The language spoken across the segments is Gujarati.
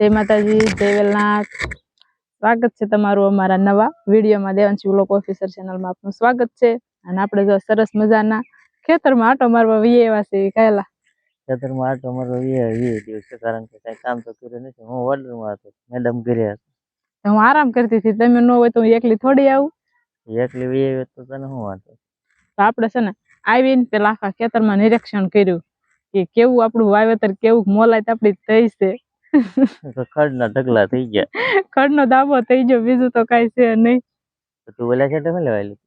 જય માતાજી, જય વેલનાથ। સ્વાગત છે તમારું અમારા નવા વિડીયોમાં। દેવાંશી વ્લોગ ઓફિસર ચેનલમાં આપનું સ્વાગત છે। અને આપણે જો સરસ મજાના ખેતરમાં આટો મારવા વી આવ્યા છે। કાયલા ખેતરમાં આટો મારવા વી દિવસે, કારણ કે કઈ કામ તો કર્યું નથી। હું ઓર્ડરમાં હતો, મેડમ ઘરે હતા, હું આરામ કરતી હતી। તમે ન હોય તો હું એકલી થોડી આવું? એકલી વી આવી તો તને શું વાંધો? તો આપણે છે ને આવીને પેલા આખા ખેતરમાં નિરીક્ષણ કર્યું કે કેવું આપણું વાવેતર, કેવું મોલાત આપણી થઈ છે। ખડના ઢગલા થઈ ગયા, ખડનો દાબો થઈ ગયો, બીજું તો કઈ છે નહીં। તું ઓલા શેઠે શું લેવા આવી?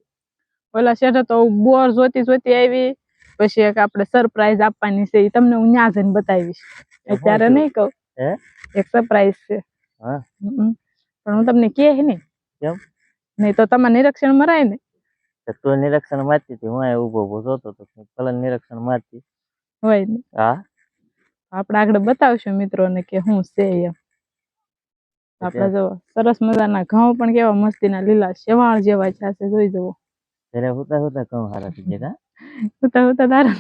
ઓલા શેઠે તો બોર જોતી જોતી આવી, પછી એક આપણે સરપ્રાઈઝ આપવાની છે, એ તમને હું ન્યા જઈને બતાવીશ, અત્યારે નહીં કહું। એક સરપ્રાઈઝ છે, પણ હું તમને કહે નહીં, કેમ નહીં તો તમારે નિરીક્ષણ મરાય ને। તું નિરીક્ષણ મારતી હતી, હું અહીં ઉભો ઉભો જોતો હતો, કલર નિરીક્ષણ મારતી હોય ને? હા, આપણે આગળ બતાવશું મિત્રોને કે શું છે એમ। આપણે જો સરસ મજાના ઘઉં પણ કેવા મસ્તીના લીલા શેવાળ જેવા છે, જોઈ જવો। ત્યારે હુતા હુતા ઘઉં હારા થઈ ગયા, હુતા હુતા તારા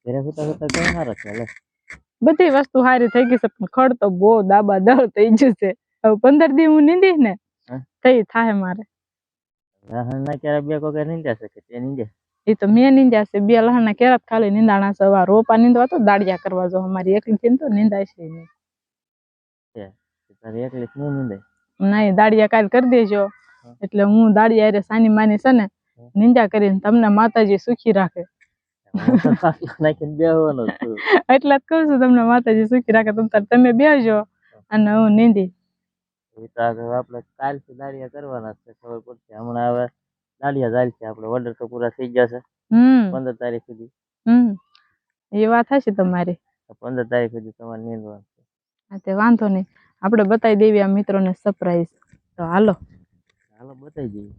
ત્યારે હુતા હુતા ઘઉં હારા છે। બધી વસ્તુ સારી થઈ ગઈ છે, પણ ખડ તો બહુ દાબા દળ થઈ ગયું છે। હવે 15 દી હું નીંદીશ ને થઈ થાય મારે। લહણના ક્યારે બે કોકે નીંદ્યા છે કે તે નીંદ્યા? એ તો મેં નીંદ્યા છે, 2 લહણના કેરા ખાલી નીંદાણા છે। હવે રોપા નીંદવા તો દાડિયા કરવા જો, અમારી એકલી થઈને તો નીંદાય છે નહીં। તારી એકલી નહીં નીંદાય? નહીં, દાડિયા કાલ કરી દેજો, એટલે હું દાડિયા અરે સાની માની છે ને નિંદા કરીને તમને માતાજી સુખી રાખે। એટલે જ કહું છું, તમને માતાજી સુખી રાખે। તમે બેસજો અને હું નીંદી। એ તો આપણે કાલથી દાડિયા કરવાના છે, ખબર પડશે હમણાં। હવે દાડિયા ચાલશે, આપણે ઓર્ડર તો પૂરા થઈ ગયા છે 15 તારીખ સુધી। એ વાત હશે તમારી, 15 તારીખ સુધી તમારે નીંદવાનું છે। હા, તે વાંધો નહીં, આપણે બતાવી દેવી આ મિત્રોને સરપ્રાઈઝ। તો હાલો બતાવી દઈએ।